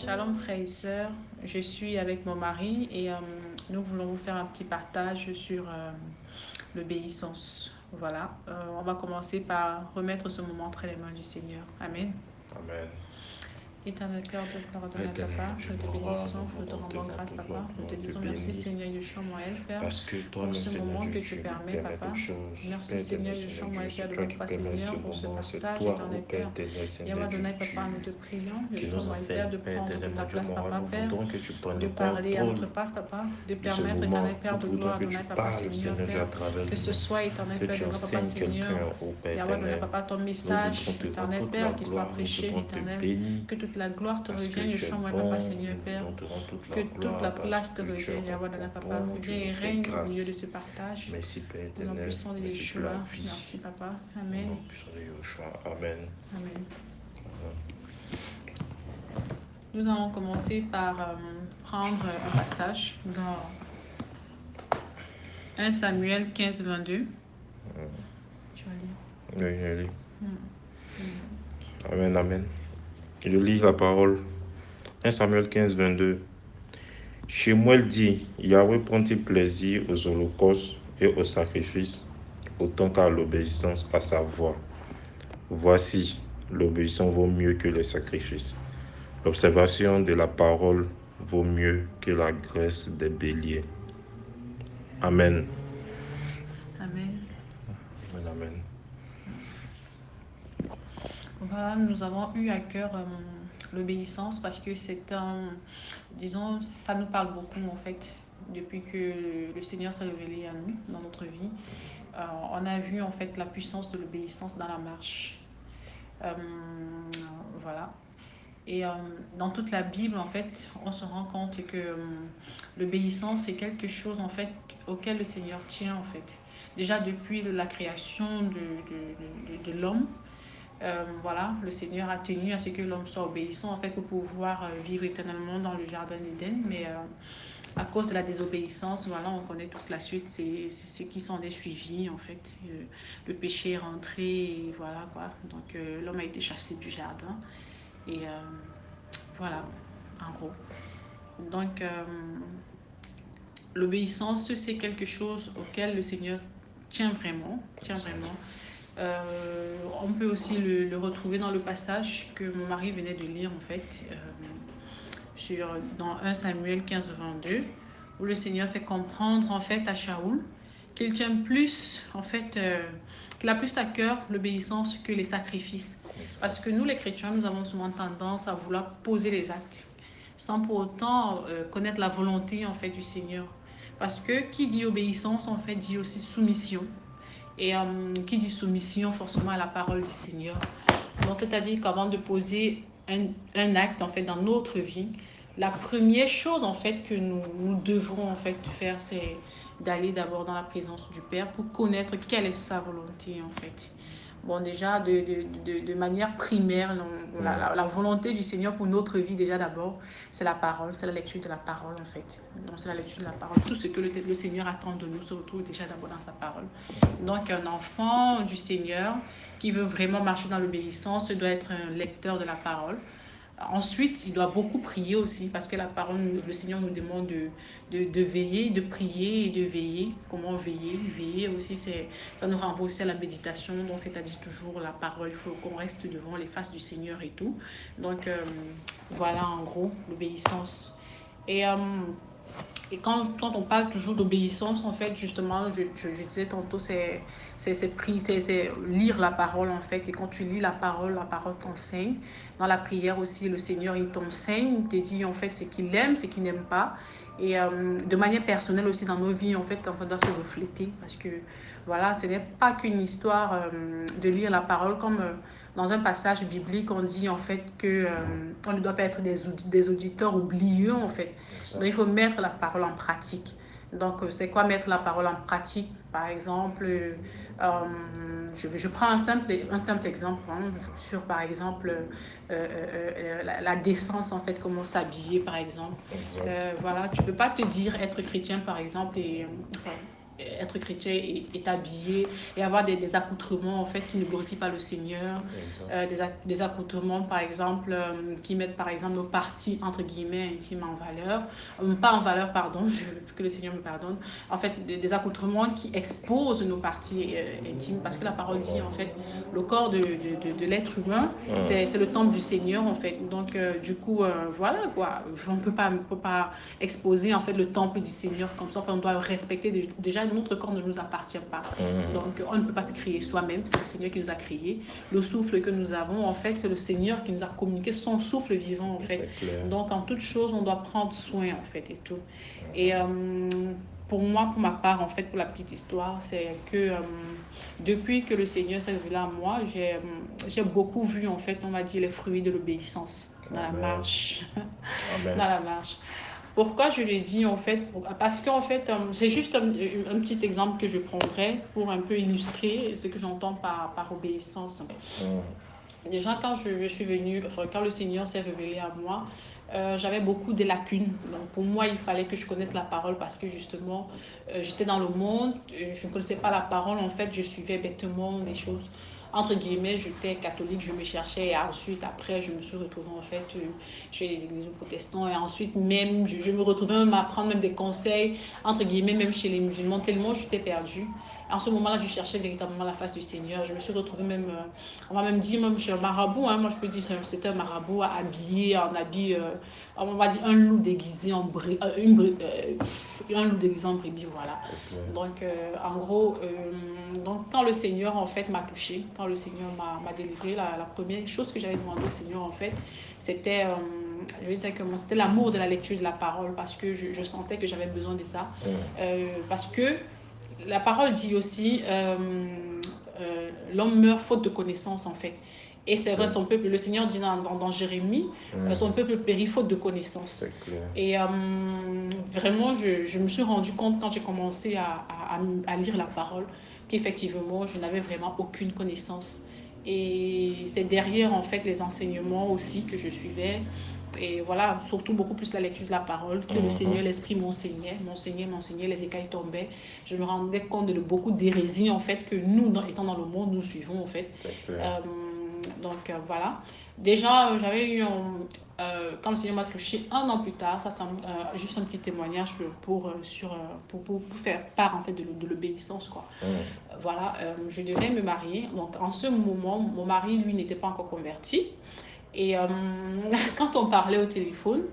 Shalom frères et sœurs, je suis avec mon mari et nous voulons vous faire un petit partage sur l'obéissance. Voilà, on va commencer par remettre ce moment entre les mains du Seigneur. Amen. Amen. Éternel cœur de gloire, donne à Éternel, Papa, Dieu nous te gloire, bénissons, nous nous te voulons te rendons grâce, rendre Papa. gloire, Nous te nous te disons merci, bénir. Seigneur Yeshua, Moël, Père, Parce que pour toi-même, ce Seigneur moment Dieu, que tu tu permets, permets Papa. toutes choses. Merci, Père Seigneur éternel, Seigneur Yeshua, Dieu, Moël, Père, c'est de toi mon qui Papa, permets ce Seigneur, pour ce moment. C'est partage, toi, ô éternel Père Père. éternel, Seigneur Yahweh Dieu, Adonai, Papa, nous te prions, qui Yeshua, nous Moël, enseigne. Père, de Père prendre éternel, ta mon Dieu, place, mon roi, Papa, nous Père, voudrons que tu prennes de le parler à notre contrôle place, Papa, de de ce permettre, moment. éternel Père Nous de voudrons gloire, que tu Adonai, Papa, parles, Seigneur, Seigneur Dieu, Père, à travers que ce nous. soit, éternel Que Père tu de gloire, Papa, enseignes Seigneur, quelqu'un, ô Père Yahweh, Adonai, éternel. Papa, ton Nous voudrons message, te rendre éternel toute la Père, qui soit gloire. Nous prêché, voudrons te éternel, bénir. que toute la gloire te Parce que revienne, tu es Yeshua, moi, Papa, bon, Seigneur, nous Père, voulons te rendre toute que la toute gloire la parce place te que tu es revienne, Yahweh, Adonai, encore Papa, bon, tu viens nous et fais règne au milieu grâce. de ce partage, Merci Père au nom éternel, puissant de merci pour la Yeshua, vie. merci, Papa, Au nom Amen, puissant de Yeshua, Amen. Amen. Nous allons commencer par prendre un passage dans 1 Samuel 15, 22. Tu vas lire. Oui, je lis. Amen, amen. Je lis la parole. 1 Samuel 15, 22. Shemuel dit, Yahweh prend-il plaisir aux holocaustes et aux sacrifices, autant qu'à l'obéissance à sa voix. Voici, l'obéissance vaut mieux que les sacrifices. L'observation de la parole vaut mieux que la graisse des béliers. Amen. Amen. Amen, amen. Voilà, nous avons eu à cœur l'obéissance parce que c'est disons, ça nous parle beaucoup en fait, depuis que le Seigneur s'est révélé à nous dans notre vie. On a vu en fait la puissance de l'obéissance dans la marche. Voilà. Et dans toute la Bible, en fait, on se rend compte que l'obéissance est quelque chose en fait auquel le Seigneur tient en fait. Déjà depuis la création de l'homme, voilà, le Seigneur a tenu à ce que l'homme soit obéissant en fait pour pouvoir vivre éternellement dans le jardin d'Éden. Mais à cause de la désobéissance, voilà, on connaît toute la suite, c'est ce qui s'en est suivi en fait. Le péché est rentré et voilà quoi. Donc l'homme a été chassé du jardin et voilà, en gros. Donc l'obéissance, c'est quelque chose auquel le Seigneur tient vraiment, on peut aussi le retrouver dans le passage que mon mari venait de lire en fait, dans 1 Samuel 15, 22, où le Seigneur fait comprendre en fait à Shaoul qu'il tient plus, en fait, qu'il a plus à cœur l'obéissance que les sacrifices. Parce que nous les chrétiens, nous avons souvent tendance à vouloir poser les actes, sans pour autant connaître la volonté en fait du Seigneur. Parce que qui dit obéissance en fait dit aussi soumission. Et qui dit soumission forcément à la parole du Seigneur. Donc, c'est-à-dire qu'avant de poser un acte en fait dans notre vie, la première chose en fait que nous devons en fait faire, c'est d'aller d'abord dans la présence du Père pour connaître quelle est sa volonté en fait. Bon, déjà, de manière primaire, la volonté du Seigneur pour notre vie, déjà d'abord, c'est la parole, c'est la lecture de la parole, en fait. Donc, c'est la lecture de la parole. Tout ce que le Seigneur attend de nous se retrouve déjà d'abord dans sa parole. Donc, un enfant du Seigneur qui veut vraiment marcher dans l'obéissance doit être un lecteur de la parole. Ensuite, il doit beaucoup prier aussi parce que la parole, le Seigneur nous demande de veiller, de prier et de veiller. Comment veiller? Veiller aussi, ça nous renvoie aussi à la méditation. Donc, c'est-à-dire toujours la parole. Il faut qu'on reste devant les faces du Seigneur et tout. Donc, voilà en gros l'obéissance. Et quand on parle toujours d'obéissance, en fait, justement, je disais tantôt, c'est lire la parole, en fait. Et quand tu lis la parole t'enseigne. Dans la prière aussi, le Seigneur, il t'enseigne, il te dit, en fait, ce qu'il aime, ce qu'il n'aime pas. Et de manière personnelle aussi, dans nos vies, en fait, ça doit se refléter. Parce que, voilà, ce n'est pas qu'une histoire de lire la parole comme... dans un passage biblique, on dit en fait que on ne doit pas être des auditeurs oublieux en fait. Donc il faut mettre la parole en pratique. Donc c'est quoi mettre la parole en pratique? Par exemple, je prends un simple exemple sur par exemple la décence en fait, comment s'habiller par exemple. Voilà, tu peux pas te dire être chrétien par exemple et être chrétien est habillé et avoir des accoutrements en fait qui ne glorifient pas le Seigneur, des accoutrements par exemple qui mettent par exemple nos parties entre guillemets intimes en valeur, pas en valeur pardon, que le Seigneur me pardonne, en fait des accoutrements qui exposent nos parties intimes parce que la parole dit en fait le corps de l'être humain c'est le temple du Seigneur en fait, donc du coup voilà quoi, on peut pas exposer en fait le temple du Seigneur comme ça, enfin, on doit respecter déjà notre corps ne nous appartient pas, donc on ne peut pas se créer soi-même, c'est le Seigneur qui nous a créés, le souffle que nous avons en fait c'est le Seigneur qui nous a communiqué son souffle vivant en fait, donc en toute chose on doit prendre soin en fait et tout, et pour moi, pour ma part, en fait, pour la petite histoire, c'est que depuis que le Seigneur s'est révélé à moi, j'ai beaucoup vu, en fait, on va dire, les fruits de l'obéissance dans la marche. Dans la marche. Pourquoi je le dis, en fait? Parce qu'en fait, c'est juste un petit exemple que je prendrais pour un peu illustrer ce que j'entends par obéissance. Déjà, quand je suis venue, enfin, quand le Seigneur s'est révélé à moi, j'avais beaucoup de lacunes. Donc, pour moi, il fallait que je connaisse la parole parce que justement, j'étais dans le monde, je ne connaissais pas la parole. En fait, je suivais bêtement des choses. Entre guillemets, j'étais catholique, je me cherchais et ensuite, après, je me suis retrouvée en fait chez les églises protestants et ensuite même, je me retrouvais même à prendre même des conseils, entre guillemets, même chez les musulmans, tellement j'étais perdue. En ce moment-là, je cherchais véritablement la face du Seigneur. Je me suis retrouvée même, on m'a même dit, même chez un marabout, hein, moi je peux dire c'était un marabout habillé en habit, on va dire un loup déguisé en brebis, un loup déguisé en brebis, voilà. Donc, en gros, donc, quand le Seigneur en fait m'a touchée, quand le Seigneur m'a délivré, la première chose que j'avais demandé au Seigneur en fait, c'était, je vais dire comment, c'était l'amour de la lecture de la parole parce que je sentais que j'avais besoin de ça. Parce que la parole dit aussi, l'homme meurt faute de connaissance en fait. Et c'est vrai, son peuple, le Seigneur dit dans Jérémie, son peuple périt faute de connaissance. Et vraiment, je me suis rendu compte quand j'ai commencé à lire la parole qu'effectivement, je n'avais vraiment aucune connaissance. Et c'est derrière en fait les enseignements aussi que je suivais. Et voilà, surtout beaucoup plus la lecture de la parole, que le Seigneur, l'Esprit m'enseignait, les écailles tombaient. Je me rendais compte de beaucoup d'hérésies en fait que nous, étant dans le monde, nous suivons en fait. Donc voilà. Déjà, j'avais eu, quand le Seigneur m'a touché un an plus tard, ça juste un petit témoignage pour faire part en fait de l'obéissance quoi. Voilà, je devais me marier. Donc en ce moment, mon mari lui n'était pas encore converti. Et quand on parlait au téléphone,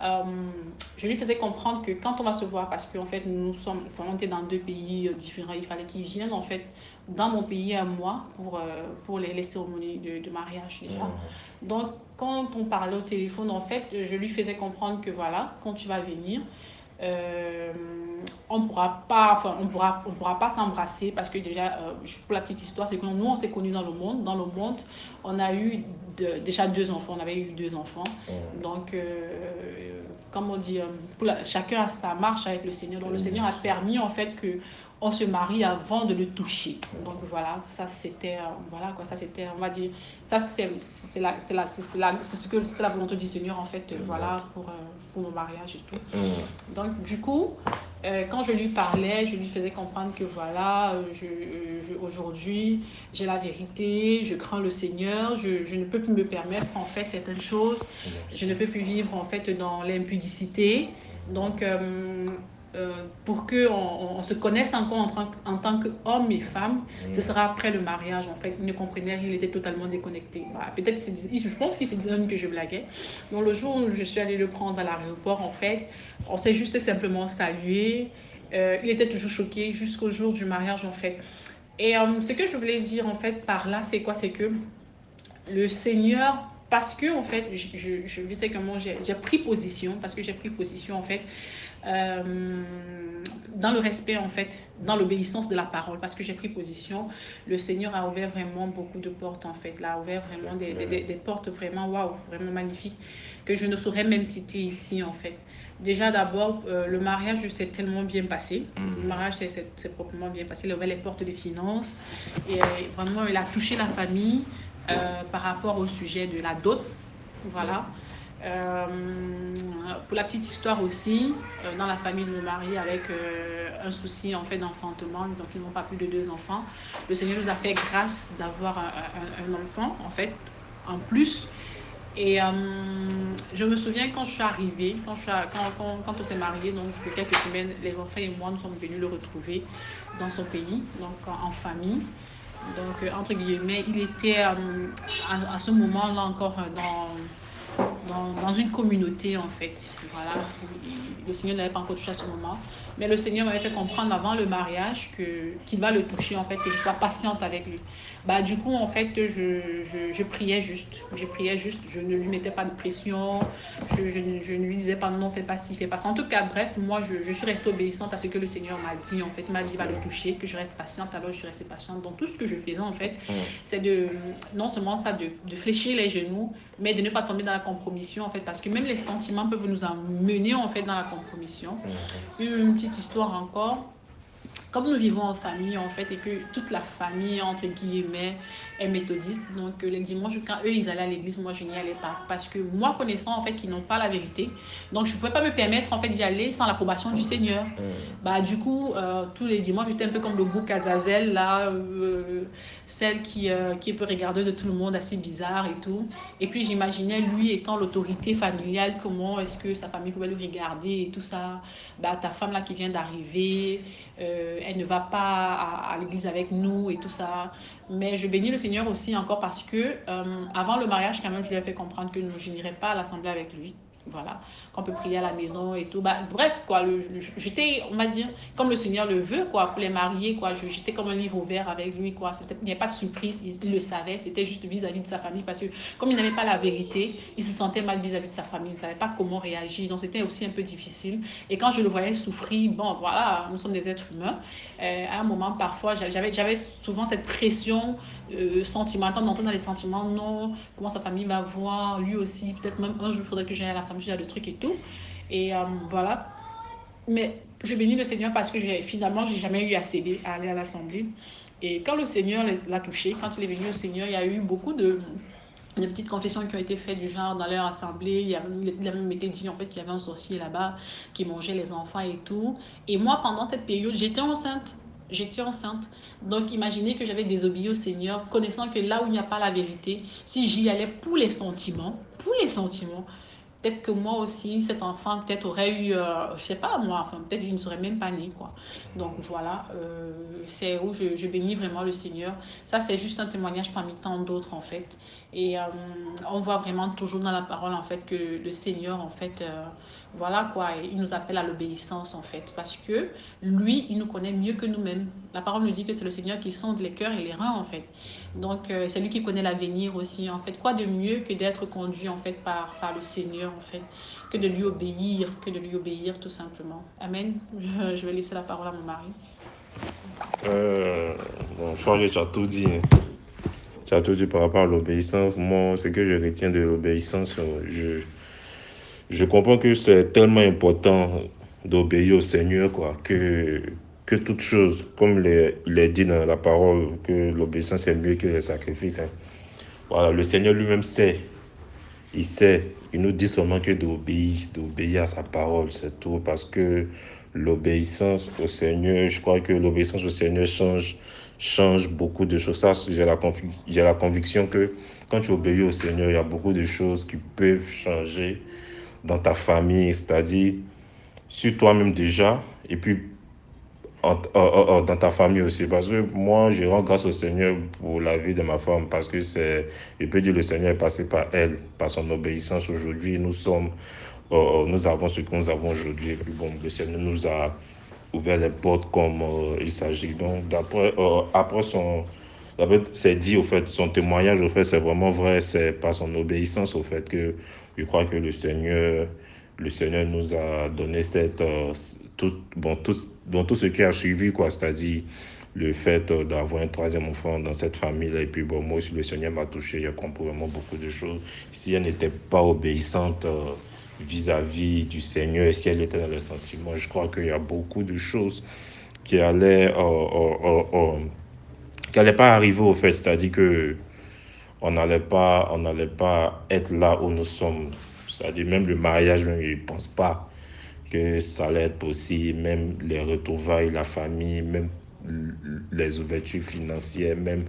je lui faisais comprendre que quand on va se voir, parce qu'en fait, on était dans deux pays différents, il fallait qu'il vienne en fait dans mon pays à moi pour les cérémonies de mariage déjà. Donc, quand on parlait au téléphone, en fait, je lui faisais comprendre que voilà, quand tu vas venir, on pourra pas s'embrasser parce que déjà, pour la petite histoire, c'est que nous, on s'est connus dans le monde. Dans le monde, on a eu déjà deux enfants. On avait eu deux enfants. Donc, comme on dit, chacun a sa marche avec le Seigneur. Donc, le Seigneur a permis en fait que on se marie avant de le toucher. Donc voilà, ça c'était, voilà quoi, ça c'était, on va dire, ça c'était la volonté du Seigneur en fait, voilà, pour mon mariage et tout. Donc du coup, quand je lui parlais, je lui faisais comprendre que voilà, aujourd'hui, j'ai la vérité, je crains le Seigneur, je ne peux plus me permettre en fait certaines choses, je ne peux plus vivre en fait dans l'impudicité. Donc, pour qu'on se connaisse encore en tant qu'homme et femme, ce sera après le mariage en fait. Il ne comprenait rien, il était totalement déconnecté. Voilà. Peut-être, je pense qu'il se disait même que je blaguais. Donc le jour où je suis allée le prendre à l'aéroport, en fait, on s'est juste simplement salué. Il était toujours choqué jusqu'au jour du mariage en fait. Et ce que je voulais dire en fait par là, c'est quoi? C'est que le Seigneur, parce que en fait, je sais comment j'ai pris position, parce que j'ai pris position en fait, dans le respect en fait, dans l'obéissance de la parole, parce que j'ai pris position, le Seigneur a ouvert vraiment beaucoup de portes en fait, là, a ouvert vraiment des portes vraiment, waouh, vraiment magnifiques, que je ne saurais même citer ici en fait. Déjà d'abord, le mariage s'est tellement bien passé, le mariage s'est proprement bien passé, il a ouvert les portes des finances, et vraiment il a touché la famille, par rapport au sujet de la dot, voilà. pour la petite histoire aussi, dans la famille de mon mari, avec un souci en fait d'enfantement, donc ils n'ont pas plus de 2 enfants. Le Seigneur nous a fait grâce d'avoir un enfant en fait en plus. Et je me souviens quand je suis arrivée, quand on s'est mariés, donc pour quelques semaines, les enfants et moi, nous sommes venus le retrouver dans son pays, donc en famille. Donc, entre guillemets, il était à ce moment-là encore dans une communauté, en fait. Voilà. Le Seigneur n'avait pas encore touché à ce moment. Mais le Seigneur m'avait fait comprendre avant le mariage qu'il va le toucher, en fait, que je sois patiente avec lui. Bah, du coup, en fait, je priais juste. Je priais juste. Je ne lui mettais pas de pression. Je ne lui disais pas non, fais pas ci, fais pas ça. En tout cas, bref, moi, je suis restée obéissante à ce que le Seigneur m'a dit. En fait, il m'a dit, va le toucher, que je reste patiente. Alors, je suis restée patiente. Donc, tout ce que je faisais, en fait, c'est non seulement ça, de fléchir les genoux, mais de ne pas tomber dans la compromission, en fait, parce que même les sentiments peuvent nous amener, en fait, dans la compromission. Une petite histoire encore. Comme nous vivons en famille, en fait, et que toute la famille, entre guillemets, est méthodiste, donc les dimanches, quand eux, ils allaient à l'église, moi, je n'y allais pas. Parce que moi, connaissant, en fait, qu'ils n'ont pas la vérité, donc je ne pouvais pas me permettre, en fait, d'y aller sans l'approbation du Seigneur. Bah, du coup, tous les dimanches, j'étais un peu comme le bouc Azazel, là, celle qui peut regarder de tout le monde, assez bizarre et tout. Et puis, j'imaginais, lui, étant l'autorité familiale, comment est-ce que sa famille pouvait le regarder et tout ça. Bah, ta femme, là, qui vient d'arriver, elle ne va pas à l'église avec nous et tout ça. Mais je bénis le Seigneur aussi encore parce que avant le mariage, quand même, je lui ai fait comprendre que je n'irais pas à l'assemblée avec lui. Voilà, qu'on peut prier à la maison et tout. Bah, bref, quoi, j'étais, on va dire, comme le Seigneur le veut, quoi, pour les mariés, quoi. J'étais comme un livre ouvert avec lui, quoi. Il n'y avait pas de surprise, il le savait, c'était juste vis-à-vis de sa famille parce que comme il n'avait pas la vérité, il se sentait mal vis-à-vis de sa famille, il ne savait pas comment réagir, donc c'était aussi un peu difficile. Et quand je le voyais souffrir, bon, voilà, nous sommes des êtres humains. À un moment, parfois, j'avais souvent cette pression sentimentale d'entrer dans les sentiments. Non, comment sa famille va voir, lui aussi, peut-être même un jour, il faudrait que j'aille à l'assemblée, le truc et tout. Et voilà. Mais je bénis le Seigneur parce que finalement, je n'ai jamais eu à céder à aller à l'assemblée. Et quand le Seigneur l'a touché, quand il est venu au Seigneur, il y a eu beaucoup de petites confessions qui ont été faites du genre dans leur assemblée. Il a même été dit en fait qu'il y avait un sorcier là-bas qui mangeait les enfants et tout. Et moi, pendant cette période, j'étais enceinte. J'étais enceinte. Donc, imaginez que j'avais désobéi au Seigneur, connaissant que là où il n'y a pas la vérité, si j'y allais pour les sentiments, peut-être que moi aussi, cet enfant peut-être aurait eu, je sais pas moi, enfin peut-être il ne serait même pas né, quoi. Donc voilà, c'est où je bénis vraiment le Seigneur. Ça, c'est juste un témoignage parmi tant d'autres, en fait. Et on voit vraiment toujours dans la parole, en fait, que le Seigneur, en fait, voilà quoi, il nous appelle à l'obéissance, en fait, parce que lui, il nous connaît mieux que nous-mêmes. La parole nous dit que c'est le Seigneur qui sonde les cœurs et les reins, en fait. Donc, c'est lui qui connaît l'avenir aussi, en fait. Quoi de mieux que d'être conduit, en fait, par le Seigneur, en fait, que de lui obéir, tout simplement. Amen. Je vais laisser la parole à mon mari. Bon, je crois que tu as tout dit. Tu as tout dit par rapport à l'obéissance. Moi, ce que je retiens de l'obéissance, je comprends que c'est tellement important d'obéir au Seigneur, quoi, que toute chose, comme il est dit dans la parole, que l'obéissance est mieux que les sacrifices. Hein. Voilà, le Seigneur lui-même sait. Il sait. Il nous dit seulement que d'obéir à sa parole, c'est tout. Parce que l'obéissance au Seigneur, je crois que l'obéissance au Seigneur change beaucoup de choses. Ça, j'ai la conviction que quand tu obéis au Seigneur, il y a beaucoup de choses qui peuvent changer dans ta famille, c'est-à-dire sur toi-même déjà, et puis dans ta famille aussi. Parce que moi, je rends grâce au Seigneur pour la vie de ma femme, parce que je peux dire, le Seigneur est passé par elle, par son obéissance. Aujourd'hui, nous avons ce que nous avons aujourd'hui. Et puis bon, le Seigneur nous a ouvert les portes comme il s'agit. Donc, après c'est dit, au fait, son témoignage, au fait, c'est vraiment vrai. C'est par son obéissance, au fait, que je crois que le Seigneur nous a donné tout ce qui a suivi, quoi. C'est-à-dire le fait d'avoir un troisième enfant dans cette famille-là. Et puis, bon, moi aussi, le Seigneur m'a touché. J'ai compris vraiment beaucoup de choses. Si elle n'était pas obéissante vis-à-vis du Seigneur, si elle était dans le sentiment, je crois qu'il y a beaucoup de choses qui allaient pas arriver au fait, c'est-à-dire que on n'allait pas être là où nous sommes. C'est-à-dire même le mariage, même, ils ne pensent pas que ça allait être possible, même les retrouvailles, la famille, même les ouvertures financières, même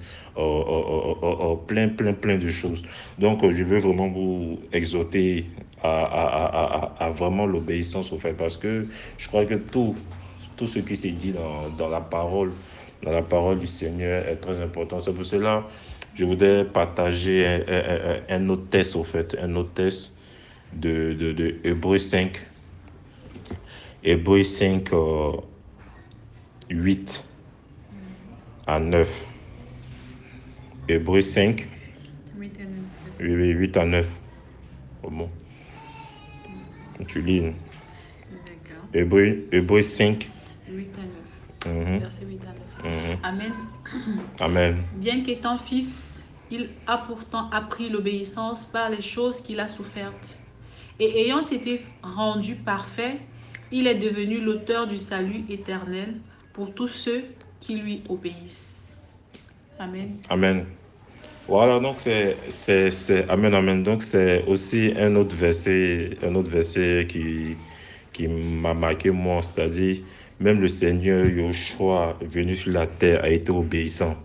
plein de choses. Donc, je veux vraiment vous exhorter à vraiment l'obéissance au fait, parce que je crois que tout ce qui s'est dit dans la parole du Seigneur est très important. C'est pour cela que je voudrais partager un autre test, au fait, un autre test de Hébreux 5. Hébreux 5, 8 à 9. Hébreux 5, 8 et 9. oui, 8 à 9. Comment tu lis? D'accord. Hébreux 5. 8 à 9. Verset 8 à 9. Amen. Amen. Bien qu'étant fils, il a pourtant appris l'obéissance par les choses qu'il a souffertes. Et ayant été rendu parfait, il est devenu l'auteur du salut éternel pour tous ceux qui lui obéissent. Amen. Amen. Voilà, donc c'est Amen, Amen. Donc c'est aussi un autre verset qui m'a marqué moi, c'est-à-dire même le Seigneur Yoshua venu sur la terre a été obéissant.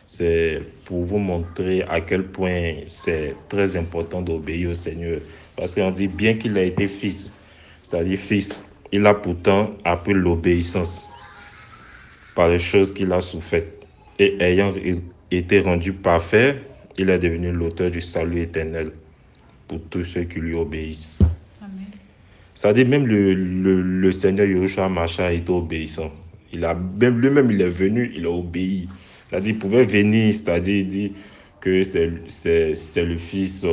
C'est pour vous montrer à quel point c'est très important d'obéir au Seigneur. Parce qu'on dit bien qu'il a été fils, c'est-à-dire fils, il a pourtant appris l'obéissance par les choses qu'il a souffert. Et ayant été rendu parfait, il est devenu l'auteur du salut éternel pour tous ceux qui lui obéissent. Amen. C'est-à-dire même le Seigneur Yahushua Mashiach a été obéissant. Lui-même, il est venu, il a obéi. C'est-à-dire, il pouvait venir, c'est-à-dire dire que c'est le fils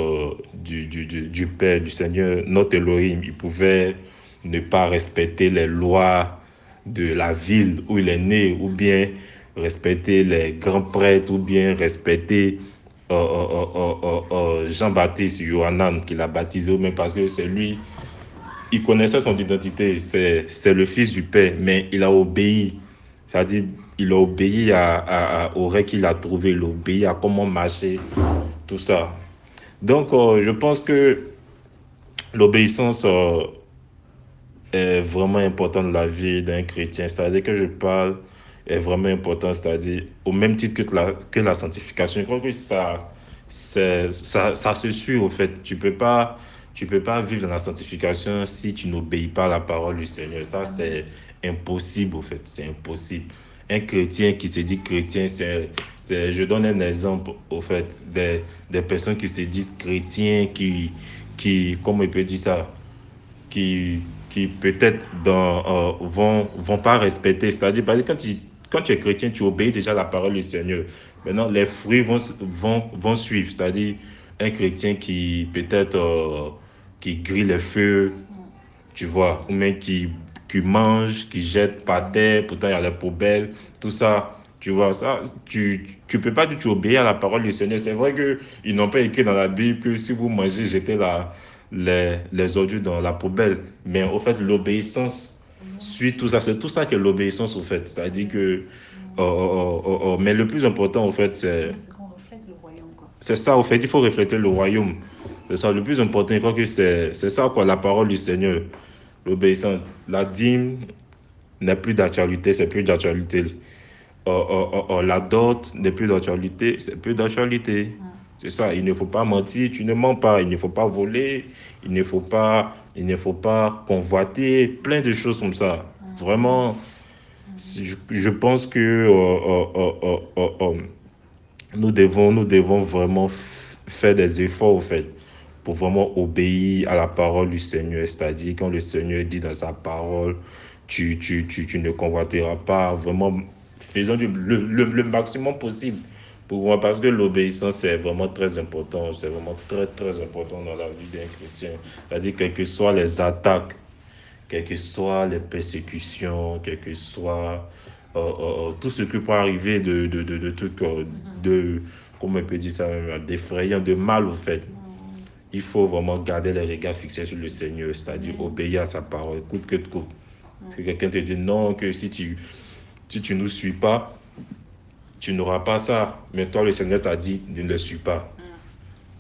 du Père, du Seigneur, notre Elohim. Il pouvait ne pas respecter les lois de la ville où il est né, ou bien respecter les grands prêtres, ou bien respecter Jean-Baptiste, Yohanan, qui l'a baptisé, même parce que c'est lui. Il connaissait son identité, c'est le fils du Père, mais il a obéi. C'est-à-dire, il a obéi aux règles qu'il a trouvées, il a obéi à comment marcher, tout ça. Donc, je pense que l'obéissance est vraiment importante dans la vie d'un chrétien. C'est-à-dire que je parle est vraiment important, c'est-à-dire au même titre que la sanctification. Je crois que ça se suit au fait. Tu peux pas vivre dans la sanctification si tu n'obéis pas à la parole du Seigneur. Ça, c'est impossible au fait. C'est impossible. Un chrétien qui se dit chrétien, je donne un exemple au fait des personnes qui se disent chrétiens, comment on peut dire ça, qui peut-être vont pas respecter. C'est-à-dire, parce que quand tu es chrétien, tu obéis déjà à la parole du Seigneur. Maintenant, les fruits vont suivre. C'est-à-dire, un chrétien qui peut-être qui grille les feux, tu vois, ou même qui mange, qui jette par terre, pourtant il y a les poubelles, tout ça. Tu vois, ça, tu peux pas du tout obéir à la parole du Seigneur. C'est vrai qu'ils n'ont pas écrit dans la Bible que si vous mangez, jetez les ordures dans la poubelle. Mais au fait, l'obéissance suit tout ça. C'est tout ça que l'obéissance, au fait. C'est-à-dire que... mais le plus important, au fait, c'est qu'on reflète le royaume, quoi. C'est ça, au fait, il faut refléter le royaume. C'est ça, le plus important, je crois que c'est ça, quoi, la parole du Seigneur. L'obéissance. La dîme n'est plus d'actualité, c'est plus d'actualité. La dot n'est plus d'actualité, c'est plus d'actualité. C'est ça, il ne faut pas mentir, tu ne mens pas, il ne faut pas voler, il ne faut pas convoiter, plein de choses comme ça. Vraiment, je pense que nous devons vraiment faire des efforts, au fait, pour vraiment obéir à la parole du Seigneur. C'est-à-dire, quand le Seigneur dit dans sa parole, tu ne convoiteras pas. Vraiment, faisons le maximum possible pour moi, parce que l'obéissance, c'est vraiment très important. C'est vraiment très, très important dans la vie d'un chrétien. C'est-à-dire, quelles que soient les attaques, quelles que soient les persécutions, quel que soit tout ce qui peut arriver de trucs, comment on peut dire ça, d'effrayant, de mal, au fait. Il faut vraiment garder les regards fixés sur le Seigneur, c'est-à-dire obéir à sa parole, coûte que coûte. Que quelqu'un te dit non, que si tu ne nous suis pas, tu n'auras pas ça. Mais toi, le Seigneur t'a dit, ne le suis pas.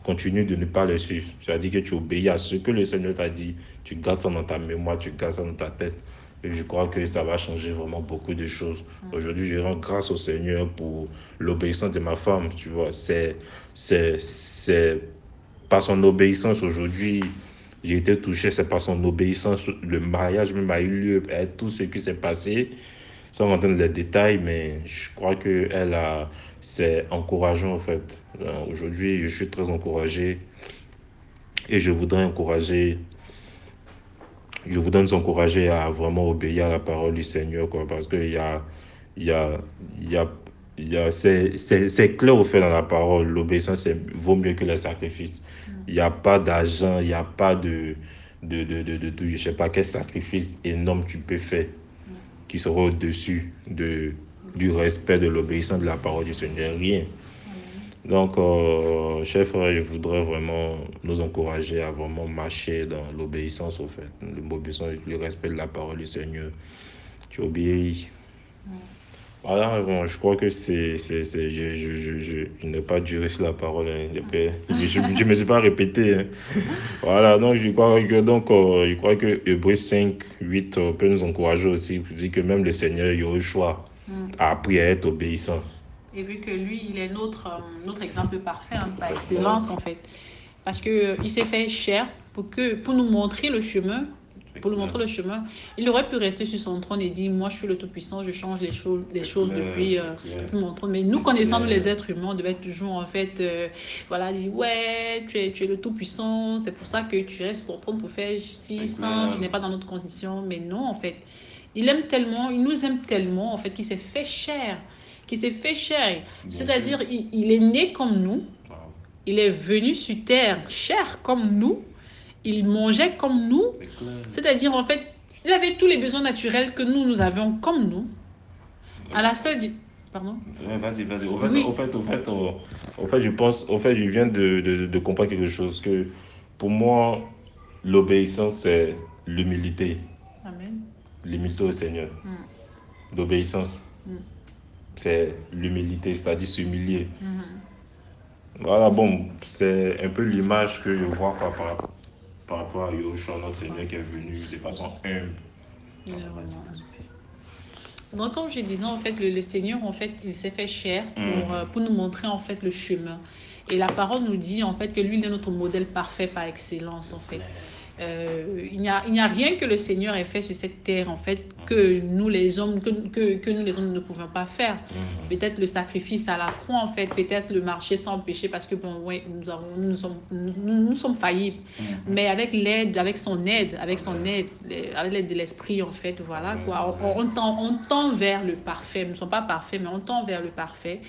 continue de ne pas les suivre. C'est-à-dire que tu obéis à ce que le Seigneur t'a dit, tu gardes ça dans ta mémoire, tu gardes ça dans ta tête. Et je crois que ça va changer vraiment beaucoup de choses. Aujourd'hui, je rends grâce au Seigneur pour l'obéissance de ma femme, tu vois. C'est par son obéissance aujourd'hui, j'ai été touché, c'est par son obéissance, le mariage même a eu lieu, et tout ce qui s'est passé, sans rentrer dans les détails, mais je crois que c'est encourageant en fait. Aujourd'hui, je suis très encouragé et je voudrais nous encourager à vraiment obéir à la parole du Seigneur, quoi, parce qu'il y a, il y a, il y a, c'est clair au fait dans la parole, l'obéissance vaut mieux que les sacrifices. Il n'y a pas d'argent, il n'y a pas de je sais pas quel sacrifice énorme tu peux faire qui sera au-dessus du respect de l'obéissance de la parole du Seigneur, rien. Donc, chers frères, je voudrais vraiment nous encourager à vraiment marcher dans l'obéissance, au fait. L'obéissance, le respect de la parole du Seigneur. Tu obéis. Voilà, bon, je crois que je n'ai pas duré sur la parole. Hein. Je ne me suis pas répété. Hein. Voilà, donc je crois que Hébreux 5, 8 peut nous encourager aussi. Pour dire que même le Seigneur, il y a eu choix. A appris à être obéissant. Et vu que lui, il est notre exemple parfait, hein, par excellence en fait. Parce qu'il s'est fait chair pour nous montrer le chemin. Pour nous montrer le chemin, il aurait pu rester sur son trône et dire moi je suis le Tout-Puissant, je change les choses depuis mon trône. Mais nous connaissant nous les êtres humains, on devait toujours en fait voilà dire ouais tu es le Tout-Puissant, c'est pour ça que tu restes sur ton trône pour faire ci, ça, tu n'es pas dans notre condition. Mais non en fait, il nous aime tellement en fait qu'il s'est fait chair. C'est-à-dire il est né comme nous, il est venu sur terre chair comme nous, il mangeait comme nous, c'est-à-dire en fait il avait tous les besoins naturels que nous avions comme nous. À la seule pardon. Vas-y. Au fait, je viens de comprendre quelque chose, que pour moi l'obéissance c'est l'humilité. Amen. L'humilité au Seigneur. L'obéissance. C'est l'humilité, c'est-à-dire s'humilier. Voilà, bon, c'est un peu l'image que je vois par rapport à Yahushua, notre Seigneur, qui est venu de façon humble. Donc, comme je disais, en fait, le Seigneur, en fait, il s'est fait chair pour nous montrer, en fait, le chemin. Et la parole nous dit, en fait, que lui, il est notre modèle parfait par excellence, en fait. Il n'y a rien que le Seigneur ait fait sur cette terre, en fait, que nous les hommes ne pouvions pas faire. Peut-être le sacrifice à la croix, en fait, peut-être le marcher sans péché, parce que bon, ouais, nous sommes faillibles. Mais avec son aide, avec l'aide de l'esprit, en fait, voilà, quoi. On tend vers le parfait. Nous ne sommes pas parfaits, mais on tend vers le parfait.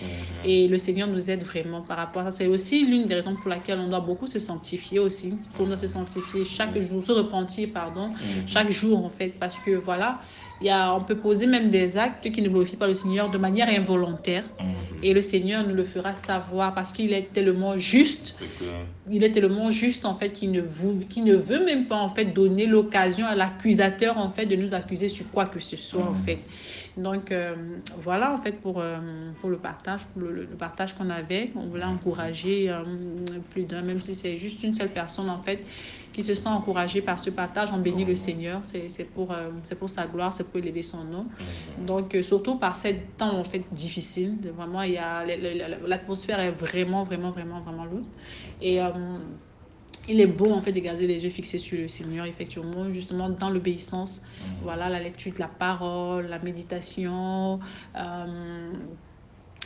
Et le Seigneur nous aide vraiment par rapport à ça. C'est aussi l'une des raisons pour laquelle on doit beaucoup se sanctifier aussi. On doit se sanctifier chaque jour, se repentir, chaque jour, en fait, parce que voilà, on peut poser même des actes qui ne glorifient pas le Seigneur de manière involontaire. Et le Seigneur nous le fera savoir parce qu'il est tellement juste. Il est tellement juste, en fait, qu'il ne veut même pas, en fait, donner l'occasion à l'accusateur, en fait, de nous accuser sur quoi que ce soit, en fait. Donc, voilà, en fait, pour le partage qu'on avait. On voulait encourager plus d'un, même si c'est juste une seule personne, en fait, qui se sent encouragée par ce partage. On bénit le Seigneur. C'est pour sa gloire, c'est pour élever son nom. Donc, surtout par ces temps, en fait, difficiles. Vraiment, l'atmosphère est vraiment, vraiment, vraiment, vraiment lourde. Et il est beau, en fait, de garder les yeux fixés sur le Seigneur, effectivement, justement, dans l'obéissance. Voilà, la lecture de la parole, la méditation,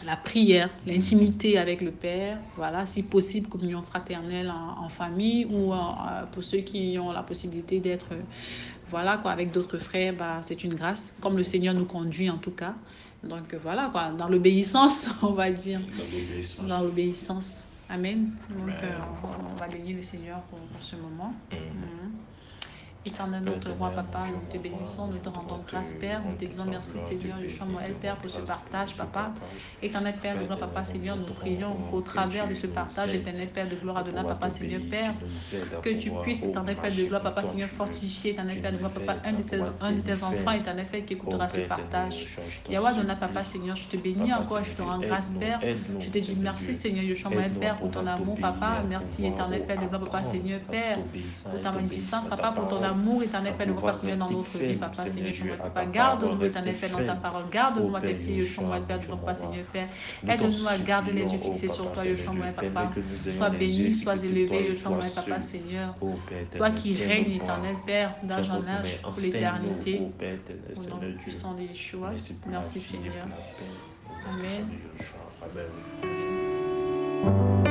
la prière, l'intimité avec le Père, voilà, si possible, communion fraternelle en famille ou pour ceux qui ont la possibilité d'être, voilà, quoi, avec d'autres frères, c'est une grâce, comme le Seigneur nous conduit en tout cas. Donc voilà, quoi, dans l'obéissance, on va dire. Dans l'obéissance. Amen. Donc on va bénir le Seigneur pour ce moment. Éternel notre roi, papa, nous te bénissons, nous te rendons grâce, Père. Nous te disons merci, Seigneur, Yeshua Moël, Père, pour ce partage, papa. Éternel Père de gloire, papa, Seigneur, nous prions au travers de ce partage, éternel Père de gloire, Adonai, papa, Seigneur, Père, que tu puisses, éternel Père de gloire, papa, Seigneur, fortifier, éternel Père de gloire, papa, un de tes enfants, éternel Père, qui écoutera ce partage. Yahweh, Adonai, papa, Seigneur, je te bénis encore, je te rends grâce, Père. Je te dis merci, Seigneur, Yeshua Moël, Père, pour ton amour, papa. Merci, éternel Père de gloire, papa, Seigneur, Père, pour ta magnificence, papa, pour ton amour, éternel Père de gloire, Seigneur, dans notre vie, papa, Seigneur, Yeshua Moël, papa. Garde-nous, éternel Père, dans ta parole. Garde-nous à tes pieds, Yeshua Moël, Père de gloire, papa, Seigneur, Père. Aide-nous à garder les yeux fixés sur toi, Yeshua Moël, papa. Sois béni, sois élevé, Yeshua Moël, papa, Seigneur. Toi qui règnes, éternel Père, d'âge en âge, pour l'éternité. Au nom puissant de Yeshua. Merci, Seigneur. Amen. Amen.